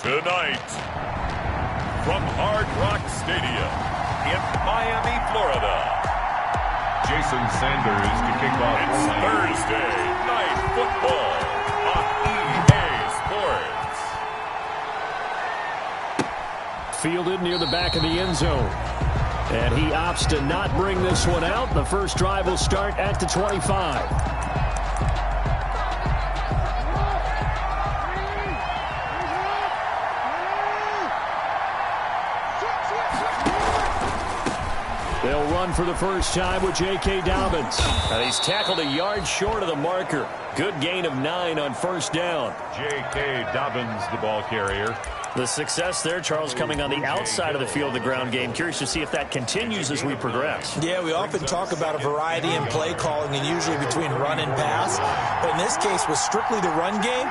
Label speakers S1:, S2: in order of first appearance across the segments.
S1: Tonight, from Hard Rock Stadium in Miami, Florida,
S2: Jason Sanders to kick off.
S1: It's Thursday Night Football on EA Sports.
S3: Fielded near the back of the end zone. And he opts to not bring this one out. The first drive will start at the 25. They'll run for the first time with J.K. Dobbins. And he's tackled a yard short of the marker. Good gain of 9 on first down.
S2: J.K. Dobbins, the ball carrier.
S3: The success there, Charles, coming on the outside of the field, the ground game. Curious to see if that continues as we progress.
S4: Yeah, we often talk about a variety in play calling and usually between run and pass. But in this case, with strictly the run game,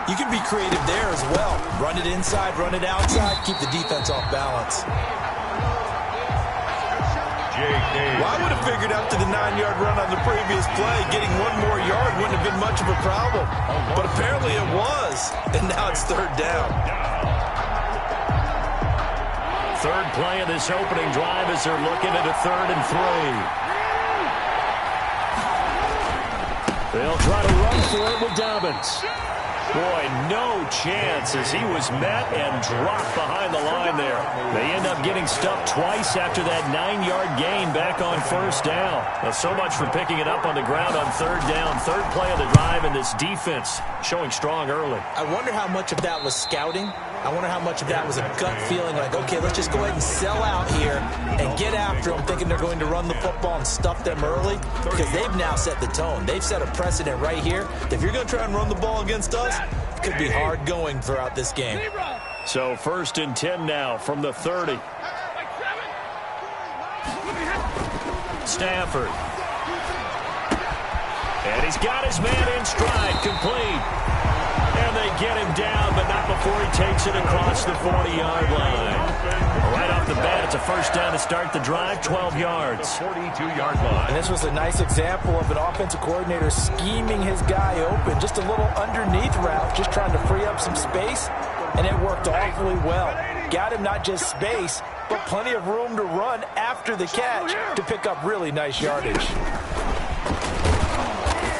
S4: you can be creative there as well. Run it inside, run it outside, keep the defense off balance.
S2: Well,
S4: I would have figured after the 9-yard run on the previous play, getting one more yard wouldn't have been much of a problem. But apparently it was, and now it's third down.
S3: Third play of this opening drive as they're looking at a 3rd and 3. They'll try to run for it with Dobbins. Boy, no chance as he was met and dropped behind the line there. They end up getting stuffed twice after that 9-yard gain back on first down. Well, so much for picking it up on the ground on third down. Third play of the drive, and this defense showing strong early.
S4: I wonder how much of that was scouting. I wonder how much of that was a gut feeling like, okay, let's just go ahead and sell out here and get after them, thinking they're going to run the football and stuff them early, because they've now set the tone. They've set a precedent right here. If you're going to try and run the ball against us, it could be hard going throughout this game.
S3: So 1st and 10 now from the 30. Stafford. And he's got his man in stride, complete. And they get him down, but not before he takes it across the 40-yard line. Right off the bat, it's a first down to start the drive, 12 yards.
S2: 42-yard line.
S4: And this was a nice example of an offensive coordinator scheming his guy open. Just a little underneath route, just trying to free up some space, and it worked awfully well. Got him not just space, but plenty of room to run after the catch to pick up really nice yardage.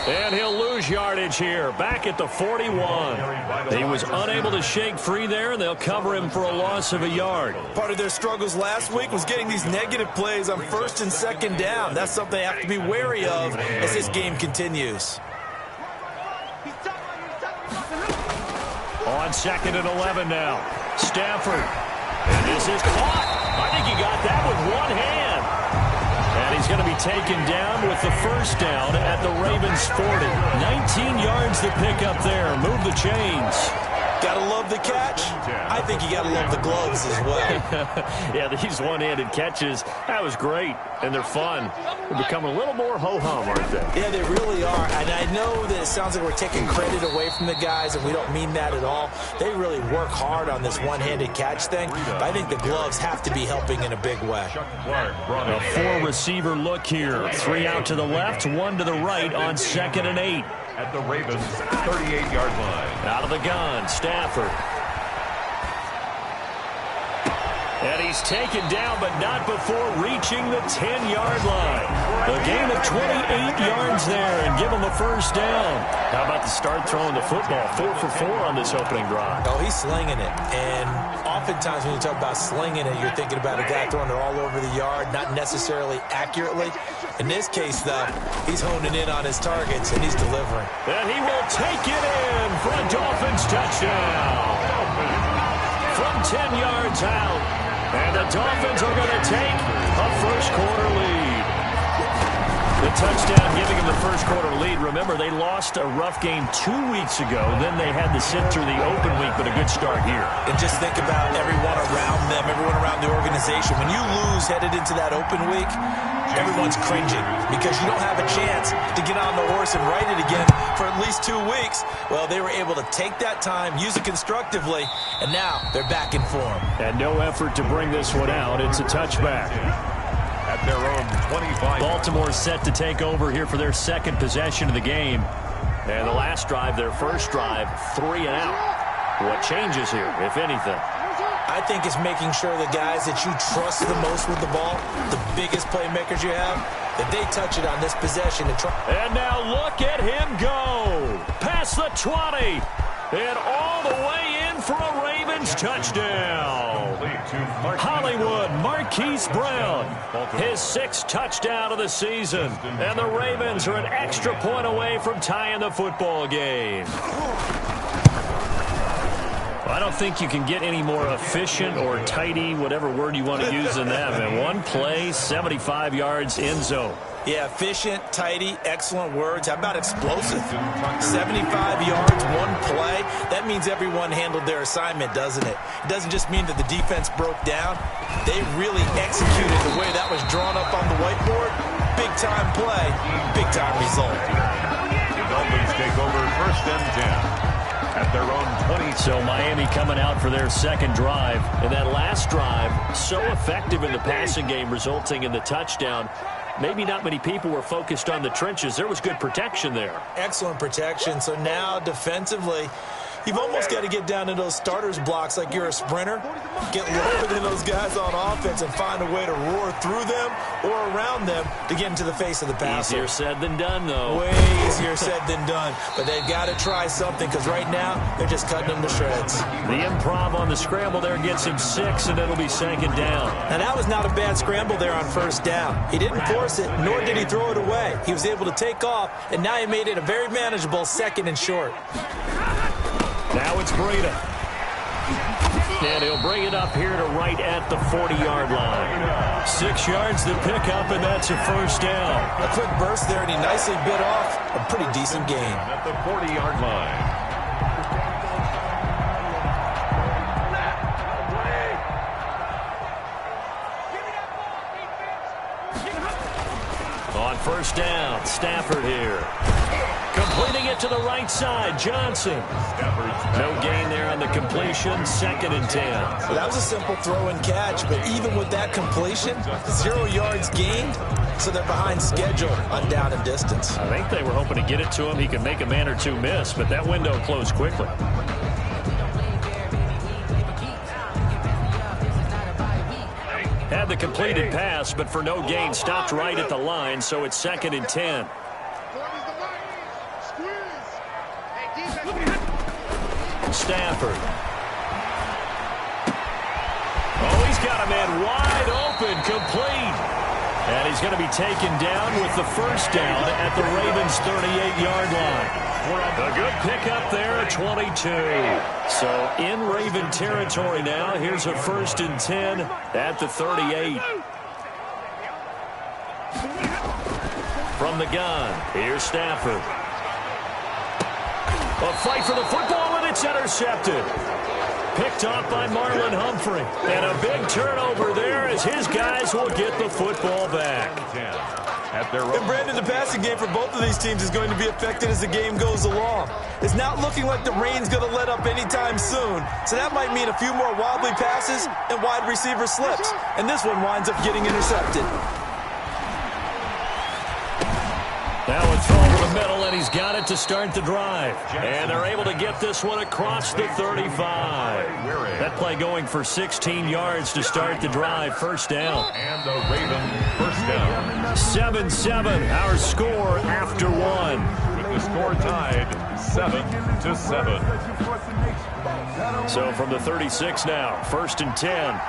S3: And he'll lose yardage here, back at the 41. He was unable to shake free there, and they'll cover him for a loss of a yard.
S4: Part of their struggles last week was getting these negative plays on 1st and 2nd down. That's something they have to be wary of as this game continues.
S3: On 2nd and 11 now, Stafford. And this is caught. I think he got that with one hand. And he's going to be taken down with the first down at the Ravens 40. 19 yards to pick up there. Move the chains.
S4: Gotta love the catch. I think you gotta love the gloves as well.
S3: Yeah, these one-handed catches, that was great. And they're fun. They're becoming a little more ho-hum, aren't they?
S4: Yeah, they really are. And I know that it sounds like we're taking credit away from the guys, and we don't mean that at all. They really work hard on this one-handed catch thing. But I think the gloves have to be helping in a big way.
S3: A 4-receiver look here. 3 out to the left, 1 to the right on 2nd and 8.
S2: At the Ravens' 38-yard line.
S3: Out of the gun, Stafford. And he's taken down, but not before reaching the 10-yard line. A gain of 28 yards there and give him a first down. How about the start throwing the football? 4 for 4 on this opening drive.
S4: Oh, he's slinging it. And oftentimes when you talk about slinging it, you're thinking about a guy throwing it all over the yard, not necessarily accurately. In this case, though, he's honing in on his targets, and he's delivering.
S3: And he will take it in for a Dolphins touchdown. From 10 yards out. And the Dolphins are going to take a first-quarter lead. The touchdown giving them the first-quarter lead. Remember, they lost a rough game 2 weeks ago. Then they had to sit through the open week, but a good start here.
S4: And just think about everyone around them, everyone around the organization. When you lose headed into that open week, everyone's cringing because you don't have a chance to get on the horse and ride it again for at least 2 weeks. Well, they were able to take that time, use it constructively, and now they're back in form.
S3: And no effort to bring this one out. It's a touchback.
S2: At their own 25.
S3: Baltimore set to take over here for their second possession of the game. And the last drive, their first drive, 3 and out. What changes here, if anything?
S4: I think it's making sure the guys that you trust the most with the ball, the biggest playmakers you have, that they touch it on this possession.
S3: And now look at him go. Past the 20. And all the way in for a Ravens touchdown. Hollywood Marquise Brown, his 6th touchdown of the season. And the Ravens are an extra point away from tying the football game. I don't think you can get any more efficient or tidy, whatever word you want to use in that, man. One play, 75 yards, end zone.
S4: Yeah, efficient, tidy, excellent words. How about explosive? 75 yards, one play. That means everyone handled their assignment, doesn't it? It doesn't just mean that the defense broke down. They really executed the way that was drawn up on the whiteboard. Big-time play, big-time result.
S2: The Dolphins take over 1st and 10. At their own 20.
S3: So Miami coming out for their 2nd drive. And that last drive, so effective in the passing game, resulting in the touchdown. Maybe not many people were focused on the trenches. There was good protection there.
S4: Excellent protection. So now defensively, you've almost got to get down to those starters blocks like you're a sprinter. Get lower than those guys on offense and find a way to roar through them or around them to get into the face of the passer.
S3: Easier said than done, though.
S4: Way easier said than done. But they've got to try something because right now they're just cutting them to shreds.
S3: The improv on the scramble there gets him 6, and it'll be 2nd down.
S4: Now, that was not a bad scramble there on 1st down. He didn't force it, nor did he throw it away. He was able to take off, and now he made it a very manageable 2nd and short.
S3: Now it's Breida. And he'll bring it up here to right at the 40-yard line. 6 yards to pick up, and that's a 1st down.
S4: A quick burst there, and he nicely bit off a pretty decent gain.
S2: At the 40-yard line.
S3: On 1st down, Stafford here. Completing it to the right side, Johnson. No gain there on the completion, 2nd and 10.
S4: Well, that was a simple throw and catch, but even with that completion, 0 yards gained, so they're behind schedule on down and distance.
S3: I think they were hoping to get it to him. He could make a man or two miss, but that window closed quickly. Had the completed pass, but for no gain, stopped right at the line, so it's 2nd and 10. Stafford. Oh, he's got a man wide open, complete. And he's going to be taken down with the 1st down at the Ravens' 38-yard line. A good pickup there at 22. So in Raven territory now. Here's a 1st and 10 at the 38. From the gun, here's Stafford. A fight for the football, and it's intercepted. Picked off by Marlon Humphrey. And a big turnover there as his guys will get the football back.
S4: And Brandon, the passing game for both of these teams is going to be affected as the game goes along. It's not looking like the rain's going to let up anytime soon. So that might mean a few more wobbly passes and wide receiver slips. And this one winds up getting intercepted.
S3: Now a throw over the middle, and he's got it to start the drive. And they're able to get this one across the 35. That play going for 16 yards to start the drive. 1st down.
S2: And the Ravens 1st down.
S3: 7-7, our score after 1.
S2: With the score tied 7-7.
S3: So from the 36 now, 1st and 10.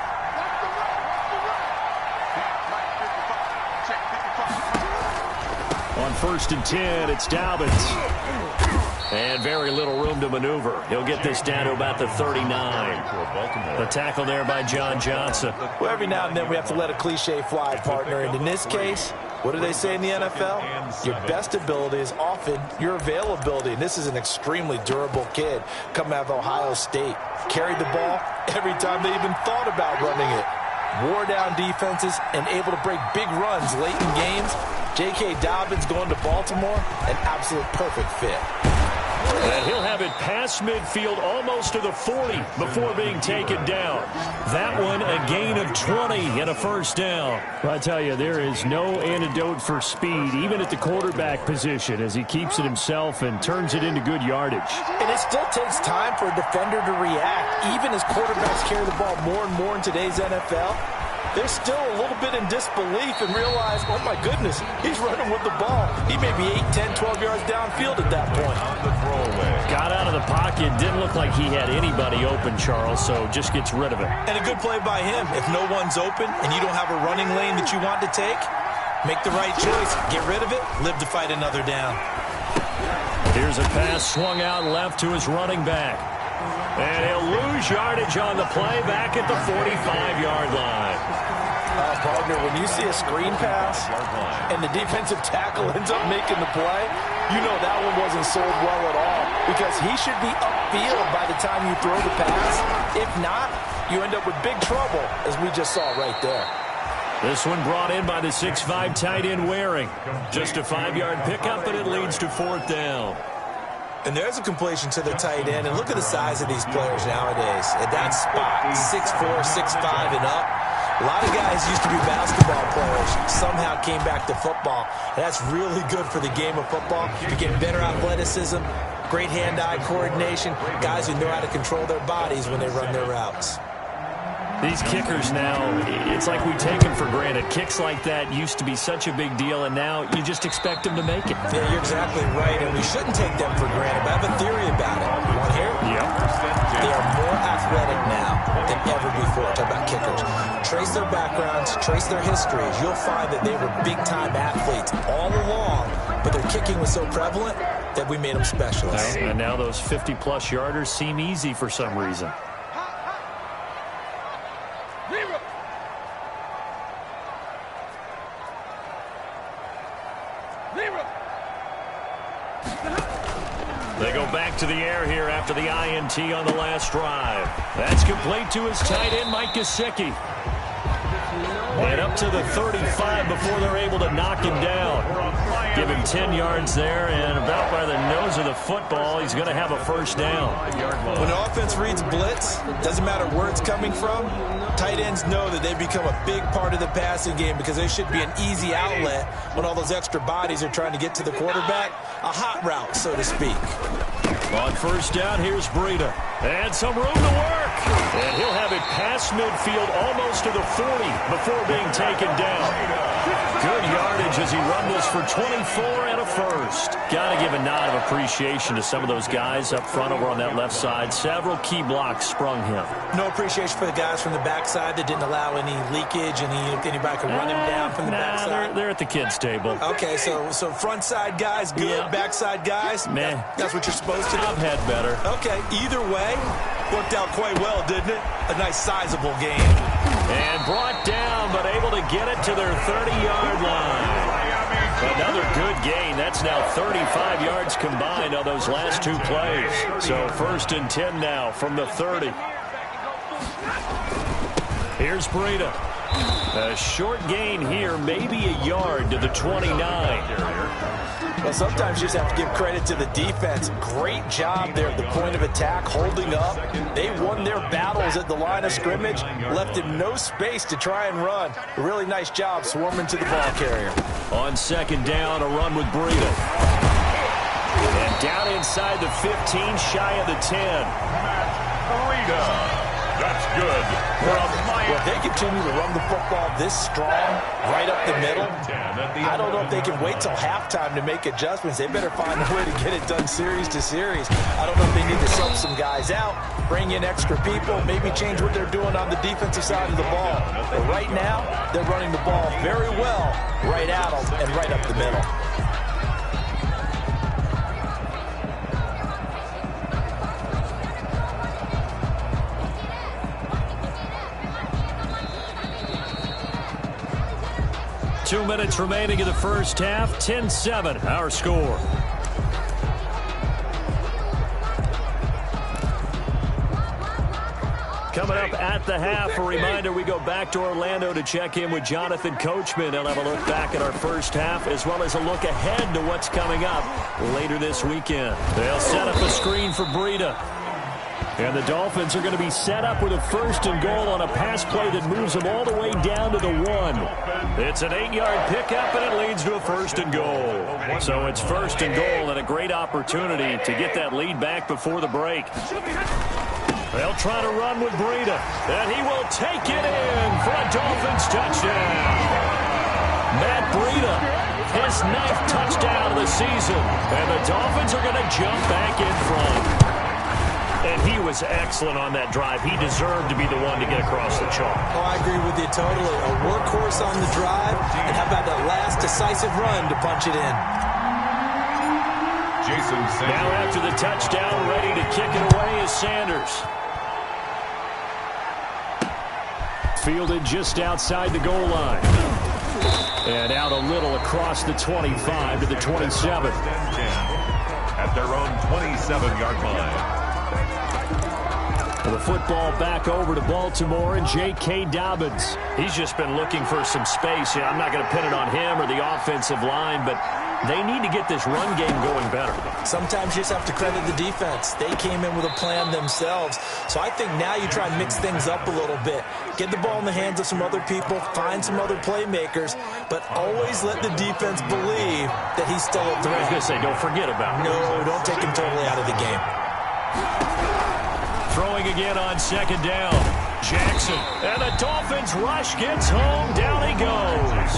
S3: On 1st and 10, it's Dobbins. And very little room to maneuver. He'll get this down to about the 39. The tackle there by John Johnson.
S4: Well, every now and then we have to let a cliche fly, partner. And in this case, what do they say in the NFL? Your best ability is often your availability. And this is an extremely durable kid coming out of Ohio State. Carried the ball every time they even thought about running it. Wore down defenses and able to break big runs late in games. J.K. Dobbins going to Baltimore, an absolute perfect fit.
S3: And he'll have have it past midfield, almost to the 40 before being taken down. That one a gain of 20 and a first down.
S5: I tell you, there is no antidote for speed, even at the quarterback position, as he keeps it himself and turns it into good yardage.
S4: And it still takes time for a defender to react. Even as quarterbacks carry the ball more and more in today's NFL, they're still a little bit in disbelief and realize, oh my goodness, he's running with the ball. He may be 8, 10, 12 yards downfield at that point.
S5: Got out of the pocket, didn't look like he had anybody open, Charles, so just gets rid of it.
S4: And a good play by him. If no one's open and you don't have a running lane that you want to take, make the right choice. Get rid of it, live to fight another down.
S3: Here's a pass swung out left to his running back. And he'll lose yardage on the play back at the 45-yard line.
S4: Partner, when you see a screen pass and the defensive tackle ends up making the play, you know that one wasn't sold well at all, because he should be upfield by the time you throw the pass. If not, you end up with big trouble, as we just saw right there.
S3: This one brought in by the 6'5" tight end Waring. Just a 5-yard pickup, but it leads to fourth down.
S4: And there's a completion to the tight end, and look at the size of these players nowadays. At that spot, 6'4", 6'5", and up. A lot of guys used to be basketball players, somehow came back to football. And that's really good for the game of football. You get better athleticism, great hand-eye coordination, guys who know how to control their bodies when they run their routes.
S3: These kickers now, it's like we take them for granted. Kicks like that used to be such a big deal, and now you just expect them to make it.
S4: Yeah, you're exactly right, and we shouldn't take them for granted, but I have a theory about it. You want to hear it?
S3: Yep.
S4: They are more athletic now than ever before. Talk about kickers. Trace their backgrounds, trace their histories. You'll find that they were big-time athletes all along, but their kicking was so prevalent that we made them specialists.
S3: And now those 50-plus yarders seem easy for some reason. They go back to the air here after the INT on the last drive. That's complete to his tight end, Mike Gesicki. And up to the 35 before they're able to knock him down. Give him 10 yards there, and about by the nose of the football, he's going to have a first down.
S4: When the offense reads blitz, doesn't matter where it's coming from, tight ends know that they become a big part of the passing game because they should be an easy outlet when all those extra bodies are trying to get to the quarterback. A hot route, so to speak.
S3: On first down, here's Breida. And some room to work. And he'll have it past midfield almost to the 40 before being taken down. Good yardage as he rumbles for 24 and a first. Got to give a nod of appreciation to some of those guys up front over on that left side. Several key blocks sprung him.
S4: No appreciation for the guys from the backside that didn't allow any leakage, and anybody could run him down from the backside.
S3: They're at the kids' table.
S4: Okay, so front side guys good, yeah. Backside guys,
S3: man,
S4: that's what you're supposed to do.
S3: I've had better.
S4: Okay, either way, worked out quite well, didn't it? A nice sizable game.
S3: And brought down, but able to get it to their 30-yard line. Another good gain. That's now 35 yards combined on those last two plays. So first and 10 now from the 30. Here's Breida. A short gain here, maybe a yard to the 29.
S4: Well, sometimes you just have to give credit to the defense. Great job there at the point of attack, holding up. They won their battles at the line of scrimmage, left him no space to try and run. A really nice job swarming to the ball carrier.
S3: On second down, a run with Breida. And down inside the 15, shy of the 10.
S1: Breida. That's good.
S4: Well, if they continue to run the football this strong, right up the middle, I don't know if they can wait till halftime to make adjustments. They better find a way to get it done series to series. I don't know if they need to sub some guys out, bring in extra people, maybe change what they're doing on the defensive side of the ball. But right now, they're running the ball very well right at them and right up the middle.
S3: Two minutes remaining in the first half. 10-7, our score.
S5: Coming up at the half, a reminder, we go back to Orlando to check in with Jonathan Coachman. They'll have a look back at our first half as well as a look ahead to what's coming up later this weekend. They'll set up a screen for Breida. And the Dolphins are going to be set up with a 1st and goal on a pass play that moves them all the way down to the 1. It's an 8-yard pickup, and it leads to a 1st and goal. So it's 1st and goal and a great opportunity to get that lead back before the break. They'll try to run with Breida, and he will take it in for a Dolphins touchdown. Matt Breida, his 9th touchdown of the season, and the Dolphins are going to jump back in front. And he was excellent on that drive. He deserved to be the one to get across the chalk.
S4: Oh, I agree with you totally. A workhorse on the drive, and how about that last decisive run to punch it in?
S2: Jason Sanders.
S5: Now after the touchdown, ready to kick it away is Sanders. Fielded just outside the goal line. And out a little across the 25 to the 27.
S2: At their own 27-yard line.
S5: The football back over to Baltimore and J.K. Dobbins. He's just been looking for some space. I'm not going to pin it on him or the offensive line, but they need to get this run game going better.
S4: Sometimes you just have to credit the defense. They came in with a plan themselves. So I think now you try and mix things up a little bit. Get the ball in the hands of some other people, find some other playmakers, but always let the defense believe that he's still a threat.
S5: I was going to say, don't forget about him.
S4: No, don't take him totally out of the game.
S5: Throwing again on 2nd down. Jackson. And the Dolphins rush gets home. Down he goes.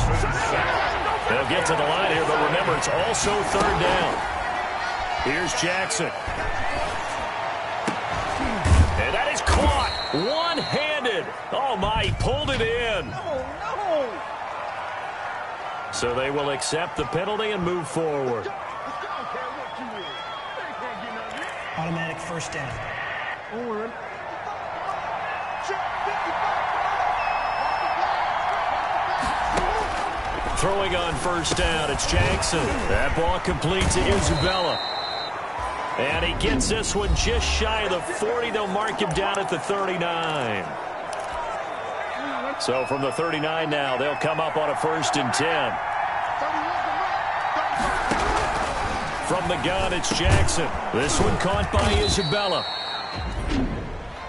S5: They'll get to the line here, but remember, it's also 3rd down. Here's Jackson. And that is caught. One-handed. Oh, my, he pulled it in. So they will accept the penalty and move forward.
S6: Automatic 1st down.
S5: Throwing on 1st down, it's Jackson. That ball complete to Isabella. And he gets this one just shy of the 40. They'll mark him down at the 39. So from the 39 now, they'll come up on a 1st and 10. From the gun, it's Jackson. This one caught by Isabella.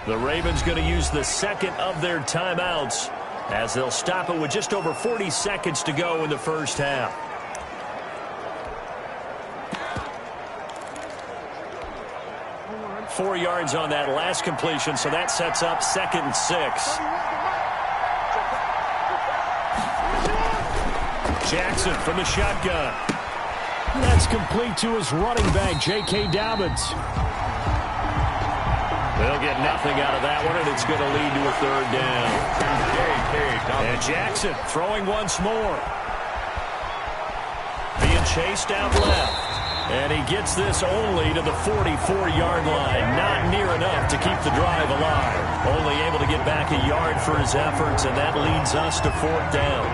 S5: The Ravens going to use the 2nd of their timeouts as they'll stop it with just over 40 seconds to go in the 1st half. Four yards on that last completion, so that sets up 2nd and 6. Jackson from the shotgun. That's complete to his running back, J.K. Dobbins. They'll get nothing out of that one, and it's going to lead to a 3rd down. And Jackson throwing once more. Being chased out left. And he gets this only to the 44-yard line. Not near enough to keep the drive alive. Only able to get back a yard for his efforts, and that leads us to 4th down.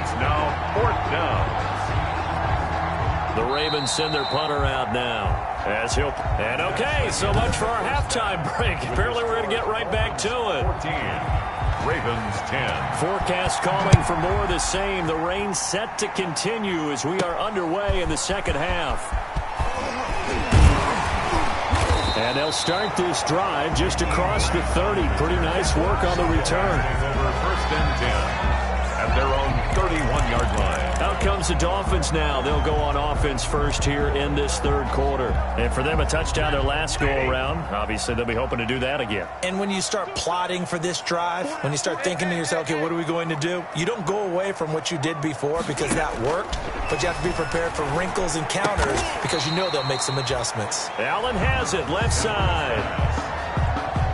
S2: It's now 4th down.
S5: The Ravens send their punter out now. And okay, so much for our halftime break. Apparently we're going to get right back to it.
S2: 14, Ravens 10.
S5: Forecast calling for more of the same. The rain set to continue as we are underway in the 2nd half. And they'll start this drive just across the 30. Pretty nice work on the return.
S2: Over 1st and 10 at their own 31-yard line.
S5: Out comes the Dolphins now. They'll go on offense first here in this 3rd quarter. And for them, a touchdown their last go-around. Obviously, they'll be hoping to do that again.
S4: And when you start plotting for this drive, when you start thinking to yourself, okay, what are we going to do? You don't go away from what you did before because that worked, but you have to be prepared for wrinkles and counters because you know they'll make some adjustments.
S5: Allen has it, left side.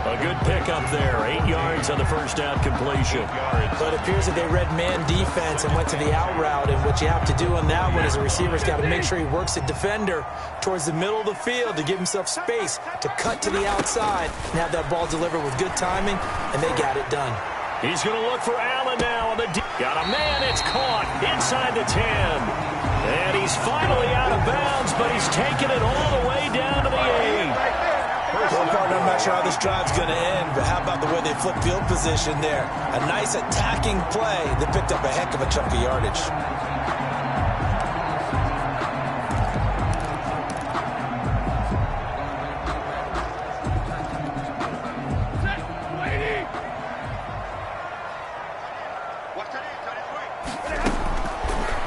S5: A good pickup there. 8 yards on the 1st down completion.
S4: But it appears that they read man defense and went to the out route, and what you have to do on that one is a receiver's got to make sure he works a defender towards the middle of the field to give himself space to cut to the outside and have that ball delivered with good timing, and they got it done.
S5: He's going to look for Allen now on the got a man. It's caught inside the 10. And he's finally out of bounds, but he's taking it all the way down to the 8.
S4: Well, partner, I'm not sure how this drive's going to end, but how about the way they flip field position there? A nice attacking play that picked up a heck of a chunk of yardage.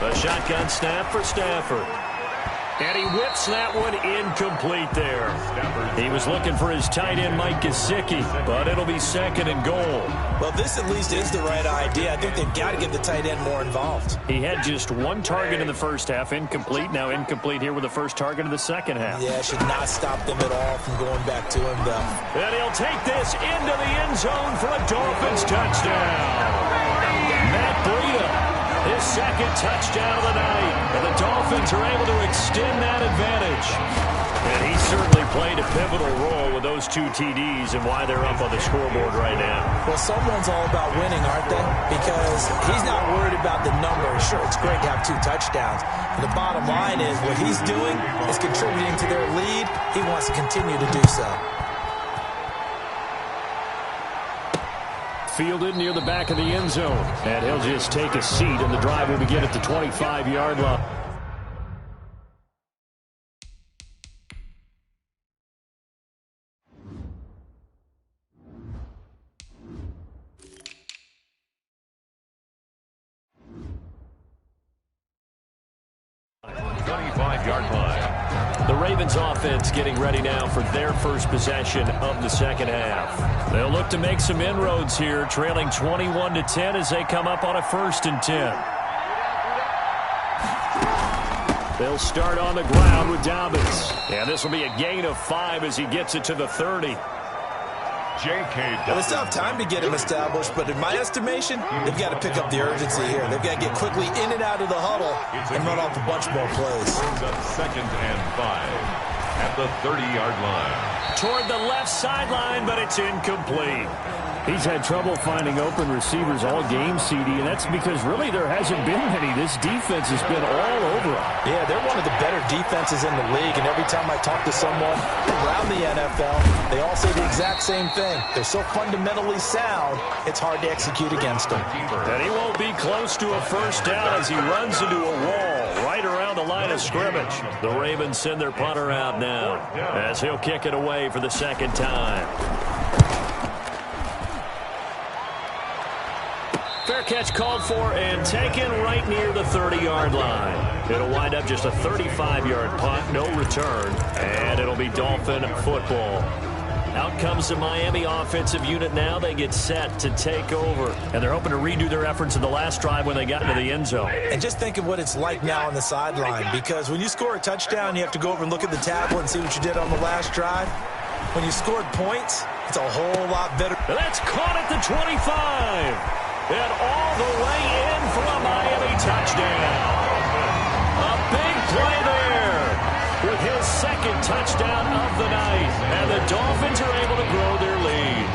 S5: A shotgun snap for Stafford. And he whips that one incomplete there. He was looking for his tight end, Mike Gesicki, but it'll be 2nd and goal.
S4: Well, this at least is the right idea. I think they've got to get the tight end more involved.
S5: He had just one target in the first half, incomplete. Now incomplete here with the first target in the second half.
S4: Yeah, should not stop them at all from going back to him, though.
S5: And he'll take this into the end zone for a Dolphins touchdown. Matt Breida. His 2nd touchdown of the night. And the Dolphins are able to extend that advantage. And he certainly played a pivotal role with those 2 TDs and why they're up on the scoreboard right now.
S4: Well, someone's all about winning, aren't they? Because he's not worried about the number. Sure, it's great to have 2 touchdowns. But the bottom line is what he's doing is contributing to their lead. He wants to continue to do so.
S5: Fielded near the back of the end zone. And he'll just take a seat, and the drive will begin at the 25-yard line. The Ravens offense getting ready now for their first possession of the second half. They'll look to make some inroads here, trailing 21-10 as they come up on a 1st and 10. They'll start on the ground with Dobbins. And this will be a gain of 5 as he gets it to the 30.
S2: J.K.
S4: Well, they still have time to get him established, but in my estimation, they've got to pick up the urgency here. They've got to get quickly in and out of the huddle and run off a bunch more plays.
S2: 2nd and 5 at the 30-yard line.
S5: Toward the left sideline, but it's incomplete. He's had trouble finding open receivers all game, CD, and that's because really there hasn't been any. This defense has been all over them.
S4: Yeah, they're one of the better defenses in the league, and every time I talk to someone around the NFL, they all say the exact same thing. They're so fundamentally sound, it's hard to execute against them.
S5: And he won't be close to a 1st down as he runs into a wall right around the line of scrimmage. The Ravens send their punter out now as he'll kick it away for the 2nd time. Fair catch called for and taken right near the 30-yard line. It'll wind up just a 35-yard punt, no return, and it'll be Dolphin football. Out comes the Miami offensive unit now. They get set to take over, and they're hoping to redo their efforts in the last drive when they got into the end zone.
S4: And just think of what it's like now on the sideline, because when you score a touchdown, you have to go over and look at the tablet and see what you did on the last drive. When you scored points, it's a whole lot better.
S5: That's caught at the 25. And all the way in for a Miami touchdown. A big play there with his 2nd touchdown of the night. And the Dolphins are able to grow their lead.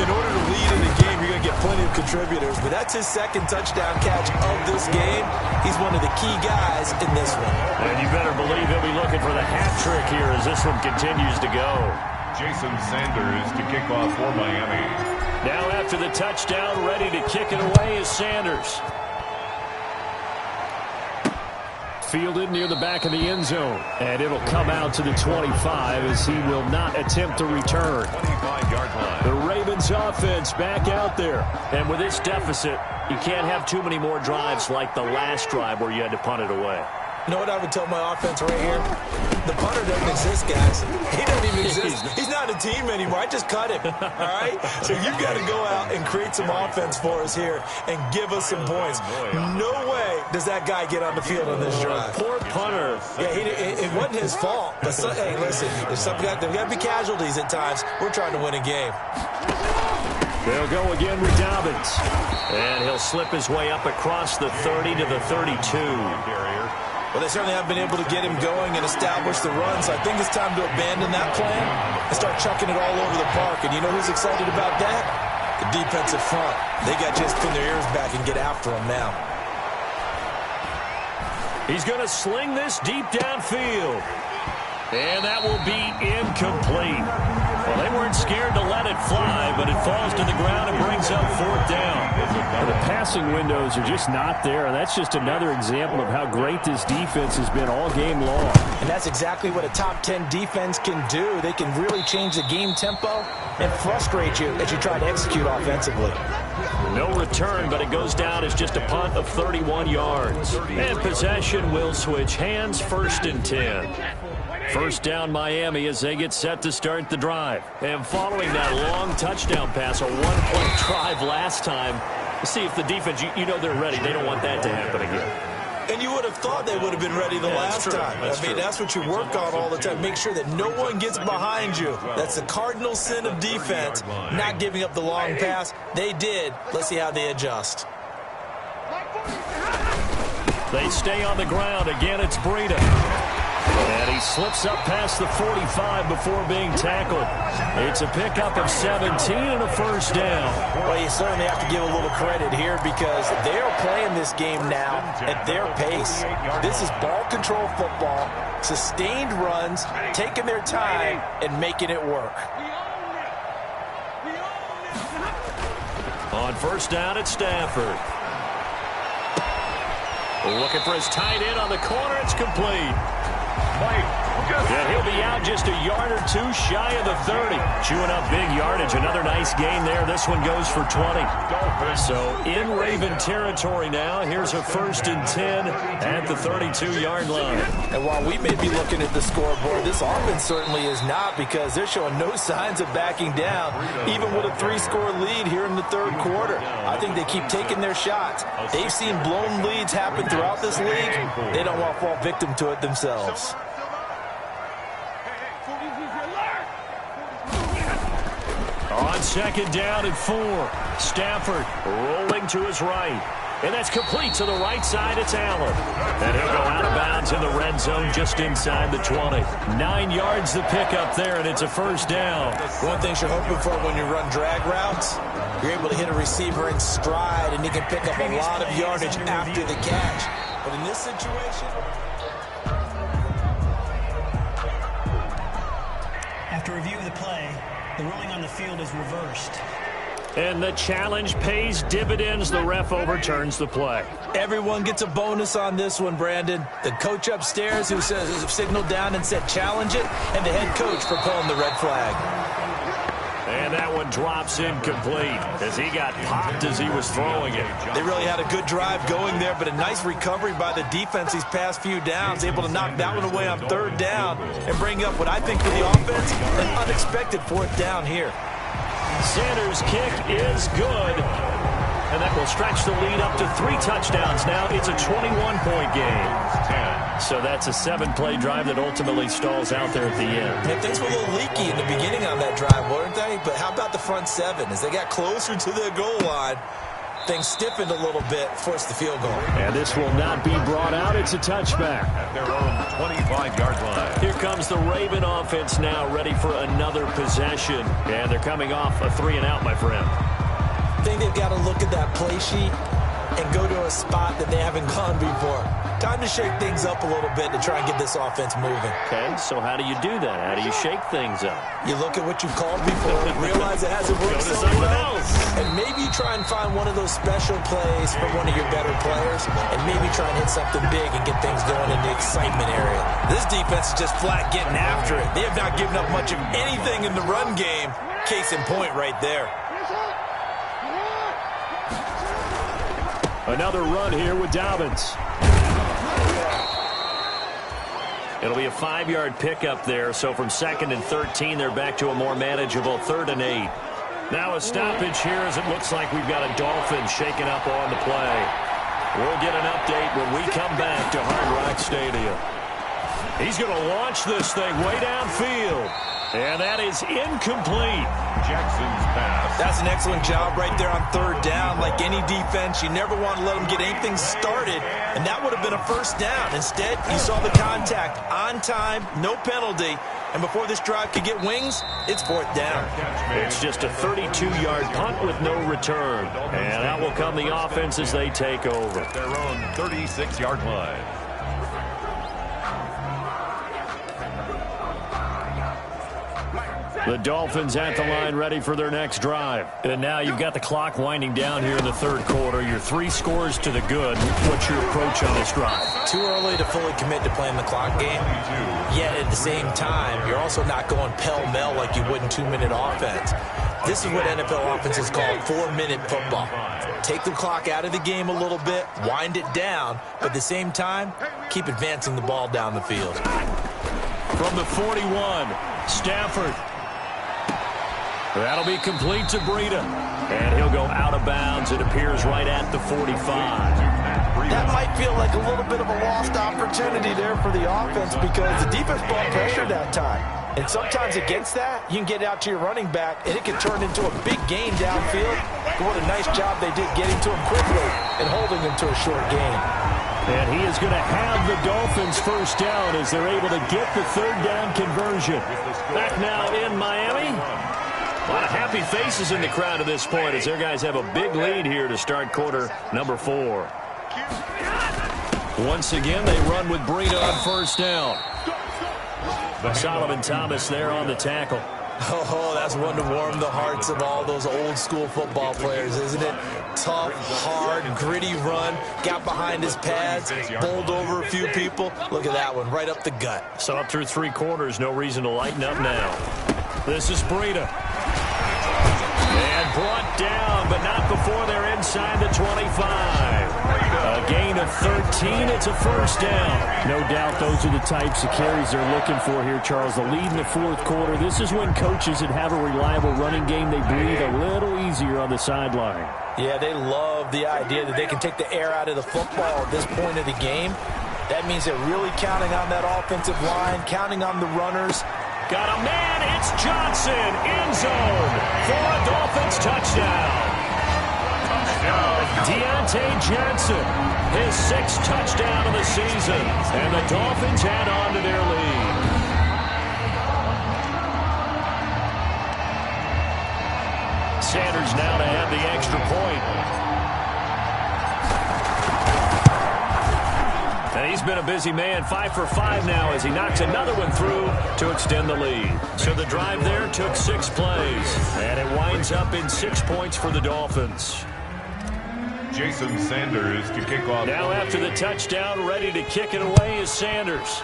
S4: In order to lead in the game, you're going to get plenty of contributors. But that's his 2nd touchdown catch of this game. He's one of the key guys in this one.
S5: And you better believe he'll be looking for the hat trick here as this one continues to go.
S2: Jason Sanders to kick off for Miami.
S5: Now after the touchdown, ready to kick it away is Sanders. Fielded near the back of the end zone. And it'll come out to the 25 as he will not attempt to return.
S2: 25-yard line.
S5: The Ravens offense back out there. And with this deficit, you can't have too many more drives like the last drive where you had to punt it away.
S4: You know what I would tell my offense right here? The punter doesn't exist, guys. He doesn't even exist. He's not a team anymore. I just cut him, all right? So you've got to go out and create some offense for us here and give us some points. No way does that guy get on the field on this drive.
S5: Poor punter.
S4: Yeah, it wasn't his fault. But hey, listen, there's got to be casualties at times. We're trying to win a game.
S5: They'll go again with Dobbins. And he'll slip his way up across the 30 to the 32.
S4: Well, they certainly haven't been able to get him going and establish the run, so I think it's time to abandon that plan and start chucking it all over the park. And you know who's excited about that? The defensive front. They got just pin their ears back and get after him now.
S5: He's going to sling this deep downfield. And that will be incomplete. Well, they weren't scared to let it fly, but it falls to the ground and brings up fourth down.
S3: And the passing windows are just not there. That's just another example of how great this defense has been all game long.
S4: And that's exactly what a top 10 defense can do. They can really change the game tempo and frustrate you as you try to execute offensively.
S5: No return, but it goes down as just a punt of 31 yards. And possession will switch hands, 1st and 10. First down Miami as they get set to start the drive. And following that long touchdown pass, a one-point drive last time, see if the defense, you know they're ready. They don't want that to happen again.
S4: And you would have thought they would have been ready the last time. I mean, that's what you work on all the time. Make sure that no one gets behind you. That's the cardinal sin of defense, not giving up the long pass. They did. Let's see how they adjust.
S5: They stay on the ground. Again, it's Breida. And he slips up past the 45 before being tackled. It's a pickup of 17 and a first down.
S4: Well, you certainly have to give a little credit here because they're playing this game now at their pace. This is ball control football, sustained runs, taking their time, and making it work.
S5: On first down, it's Stafford. Looking for his tight end on the corner. It's complete. Yeah, he'll be out just a yard or two shy of the 30. Chewing up big yardage. Another nice gain there. This one goes for 20. So in Raven territory now. Here's a 1st and 10 at the 32-yard line.
S4: And while we may be looking at the scoreboard, this offense certainly is not because they're showing no signs of backing down, even with a 3-score lead here in the third quarter. I think they keep taking their shots. They've seen blown leads happen throughout this league. They don't want to fall victim to it themselves.
S5: On second down and 4, Stafford rolling to his right. And that's complete to the right side. It's Allen. And he'll go out of bounds in the red zone just inside the 20. 9 yards to pick up there, and it's a first down.
S4: One thing you're hoping for when you run drag routes, you're able to hit a receiver in stride, and he can pick up a lot of yardage after the catch. But in this situation...
S6: After review of the play, the ruling on the field is reversed.
S5: And the challenge pays dividends. The ref overturns the play.
S4: Everyone gets a bonus on this one, Brandon. The coach upstairs who signaled down and said challenge it, and the head coach for pulling the red flag.
S5: And that one drops incomplete as he got popped as he was throwing it.
S4: They really had a good drive going there, but a nice recovery by the defense these past few downs, able to knock that one away on third down and bring up what I think for the offense, an unexpected fourth down here.
S5: Sanders' kick is good. And that will stretch the lead up to 3 touchdowns. Now it's a 21-point game. So that's a 7-play drive that ultimately stalls out there at the end.
S4: And things were a little leaky in the beginning on that drive, weren't they? But how about the front 7? As they got closer to the goal line, things stiffened a little bit, forced the field goal.
S5: And this will not be brought out. It's a touchback.
S2: At their own 25-yard line.
S5: Here comes the Raven offense now, ready for another possession. And they're coming off a 3-and-out, my friend.
S4: I think they've got to look at that play sheet and go to a spot that they haven't gone before. Time to shake things up a little bit to try and get this offense moving.
S5: Okay, so how do you do that? How do you shake things up?
S4: You look at what you've called before, realize it hasn't worked so well, and maybe you try and find one of those special plays from one of your better players, and maybe try and hit something big and get things going in the excitement area. This defense is just flat getting after it. They have not given up much of anything in the run game. Case in point right there.
S5: Another run here with Dobbins. It'll be a 5-yard pickup there, so from 2nd and 13, they're back to a more manageable 3rd and 8. Now a stoppage here as it looks like we've got a Dolphin shaking up on the play. We'll get an update when we come back to Hard Rock Stadium. He's going to launch this thing way downfield. And that is incomplete.
S2: Jackson's pass.
S4: That's an excellent job right there on third down. Like any defense, you never want to let them get anything started, and that would have been a first down. Instead, you saw the contact on time, no penalty, and before this drive could get wings, it's fourth down.
S5: It's just a 32-yard punt with no return. And out will come the offense as they take over.
S2: At their own 36-yard line.
S5: The Dolphins at the line ready for their next drive. And now you've got the clock winding down here in the third quarter. You're 3 scores to the good. What's your approach on this drive?
S4: Too early to fully commit to playing the clock game. Yet at the same time, you're also not going pell-mell like you would in 2-minute offense. This is what NFL offenses call 4-minute football. Take the clock out of the game a little bit, wind it down, but at the same time, keep advancing the ball down the field.
S5: From the 41, Stafford. That'll be complete to Breida. And he'll go out of bounds. It appears right at the 45.
S4: That might feel like a little bit of a lost opportunity there for the offense because the defense brought pressure that time. And sometimes against that, you can get out to your running back, and it can turn into a big gain downfield. But what a nice job they did getting to him quickly and holding him to a short gain.
S5: And he is going to have the Dolphins first down as they're able to get the third down conversion. Back now in Miami. A lot of happy faces in the crowd at this point as their guys have a big lead here to start quarter number 4. Once again, they run with Breida on first down. Solomon Thomas there on the tackle.
S4: Oh, that's one to warm the hearts of all those old-school football players, isn't it? Tough, hard, gritty run, got behind his pads, bowled over a few people. Look at that one, right up the gut.
S5: So up through 3 quarters, no reason to lighten up now. This is Breida. And brought down, but not before they're inside the 25. A gain of 13, it's a first down. No doubt those are the types of carries they're looking for here, Charles. The lead in the fourth quarter. This is when coaches that have a reliable running game, they breathe a little easier on the sideline.
S4: Yeah, they love the idea that they can take the air out of the football at this point of the game. That means they're really counting on that offensive line, counting on the runners.
S5: Got a man, it's Johnson, end zone for a Dolphins touchdown. Deontay Johnson, his 6th touchdown of the season, and the Dolphins add on to their lead. Sanders now to add the extra point. And he's been a busy man, 5 for 5 now as he knocks another one through to extend the lead. So the drive there took 6 plays, and it winds up in 6 points for the Dolphins.
S2: Jason Sanders to kick off.
S5: Now after the touchdown, ready to kick it away is Sanders.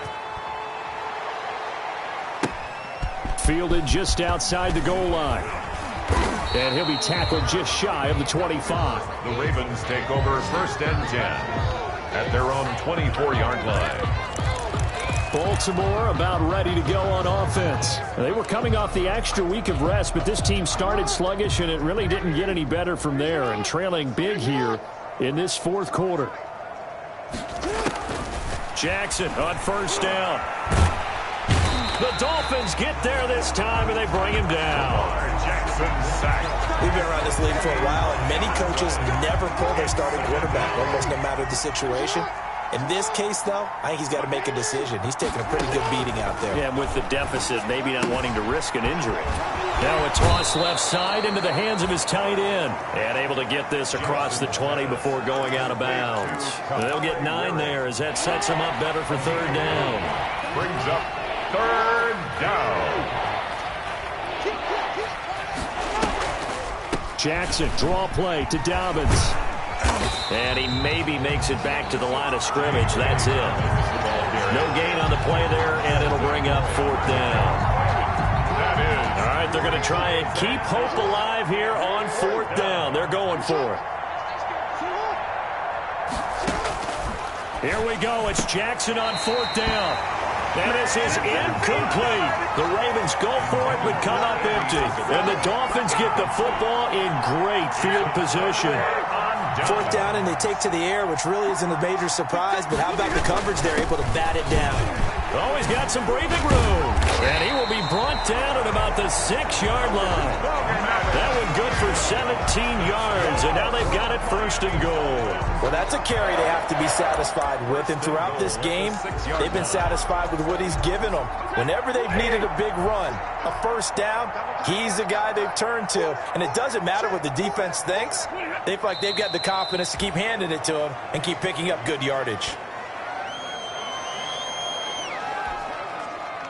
S5: Fielded just outside the goal line. And he'll be tackled just shy of the 25.
S2: The Ravens take over first and 10 at their own 24-yard line.
S5: Baltimore about ready to go on offense. They were coming off the extra week of rest, but this team started sluggish, and it really didn't get any better from there, and trailing big here in this fourth quarter. Jackson on first down. The Dolphins get there this time, and they bring him down.
S2: Jackson sacked.
S4: We've been around this league for a while, and many coaches never pull their starting quarterback, almost no matter the situation. In this case, though, I think he's got to make a decision. He's taking a pretty good beating out there.
S5: Yeah, with the deficit, maybe not wanting to risk an injury. Now a toss left side into the hands of his tight end. And able to get this across the 20 before going out of bounds. They'll get 9 there as that sets him up better for third down.
S2: Brings up third down.
S5: Jackson, draw play to Dobbins. And he maybe makes it back to the line of scrimmage. That's it. No gain on the play there, and it'll bring up fourth down. All right, they're going to try and keep hope alive here on fourth down. They're going for it. Here we go. It's Jackson on fourth down. That is his incomplete. The Ravens go for it, but come up empty. And the Dolphins get the football in great field position.
S4: Fourth down, and they take to the air, which really isn't a major surprise, but how about the coverage? They're able to bat it down.
S5: Oh, he's got some breathing room. And he will be brought down at about the 6-yard line. That one good for 17 yards, and now they've got it first and goal.
S4: Well, that's a carry they have to be satisfied with, and throughout this game, they've been satisfied with what he's given them. Whenever they've needed a big run, a first down, he's the guy they've turned to. And it doesn't matter what the defense thinks. They feel like they've got the confidence to keep handing it to him and keep picking up good yardage.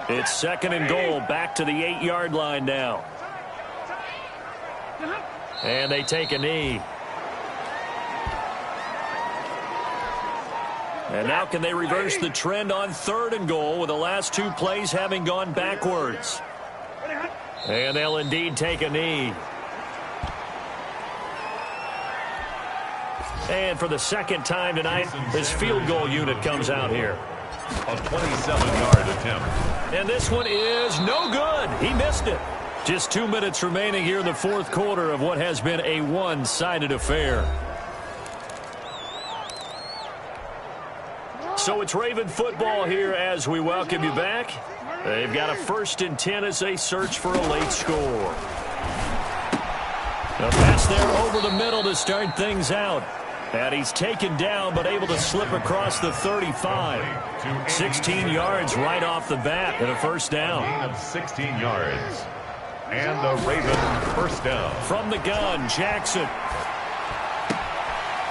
S5: It's 2nd and goal, back to the 8-yard line now. And they take a knee. And now can they reverse the trend on 3rd and goal with the last 2 plays having gone backwards? And they'll indeed take a knee. And for the 2nd time tonight, this field goal unit comes out here.
S2: A 27-yard attempt.
S5: And this one is no good. He missed it. Just 2 minutes remaining here in the 4th quarter of what has been a one-sided affair. So it's Raven football here as we welcome you back. They've got a 1st and 10 as they search for a late score. A pass there over the middle to start things out. And he's taken down but able to slip across the 35. 16 yards right off the bat and a 1st down.
S2: Gain of 16 yards. And the Ravens 1st down.
S5: From the gun, Jackson.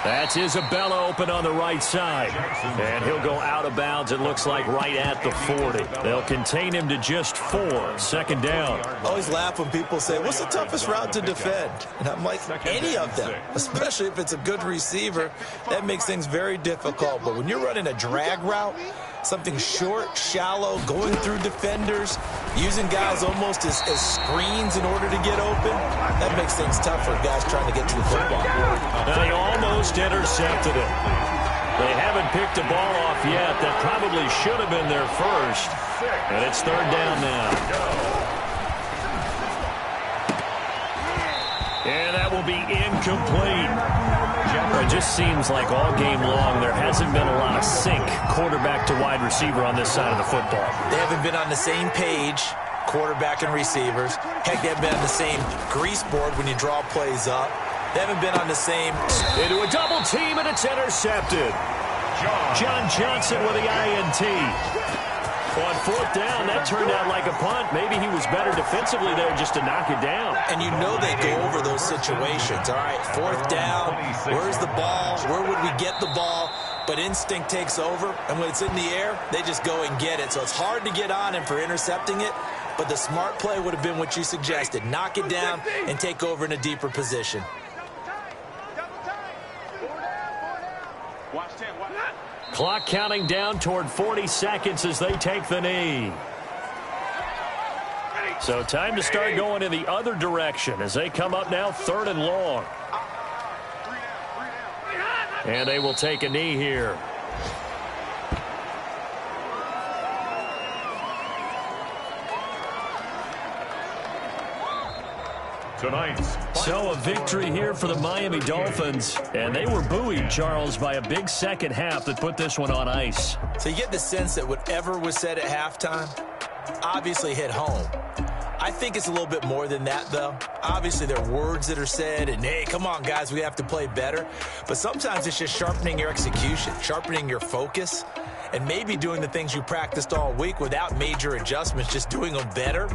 S5: That's Isabella open on the right side. And he'll go out of bounds, it looks like, right at the 40. They'll contain him to just 4. 2nd down.
S4: I always laugh when people say, what's the toughest route to defend? And I'm like, any of them, especially if it's a good receiver. That makes things very difficult. But when you're running a drag route, something short, shallow, going through defenders, using guys almost as screens in order to get open, that makes things tough for guys trying to get to the football.
S5: They almost intercepted it. They haven't picked a ball off yet. That probably should have been their first. And it's 3rd down now. And that will be incomplete. It just seems like all game long there hasn't been a lot of sync quarterback to wide receiver on this side of the football.
S4: They haven't been on the same page, quarterback and receivers. Heck, they haven't been on the same grease board when you draw plays up. They haven't been on the same.
S5: Into a double team, and it's intercepted. John Johnson with the INT. On 4th down, that turned out like a punt. Maybe he was better defensively there just to knock it down.
S4: And you know they go over those situations. All right, 4th down, where's the ball? Where would we get the ball? But instinct takes over, and when it's in the air, they just go and get it. So it's hard to get on him for intercepting it, but the smart play would have been what you suggested. Knock it down and take over in a deeper position.
S5: Clock counting down toward 40 seconds as they take the knee. So time to start going in the other direction as they come up now 3rd and long. And they will take a knee here. So a victory here for the Miami Dolphins. And they were buoyed, Charles, by a big 2nd half that put this one on ice.
S4: So you get the sense that whatever was said at halftime obviously hit home. I think it's a little bit more than that, though. Obviously, there are words that are said, and, hey, come on, guys, we have to play better. But sometimes it's just sharpening your execution, sharpening your focus, and maybe doing the things you practiced all week without major adjustments, just doing them better.